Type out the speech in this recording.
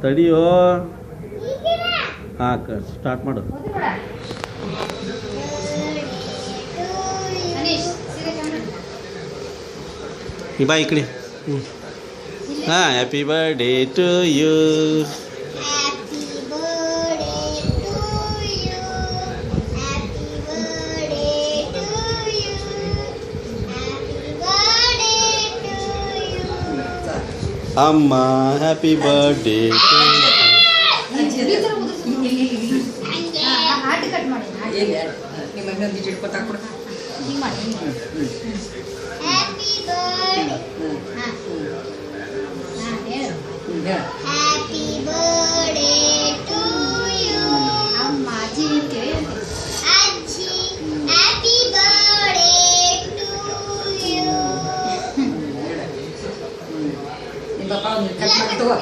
ತಡಿಯೋ. ಹಾಂ ಸ್ಟಾರ್ಟ್ ಮಾಡು. ಬಾ ಈ ಕಡೆ. ಹಾಂ ಹ್ಯಾಪಿ ಬರ್ಡೇ ಟು ಯು. ಅಮ್ಮ happy birthday to Happy birthday to you. Amma ji ke Aji happy birthday to you. Ini bapak kat mak tua.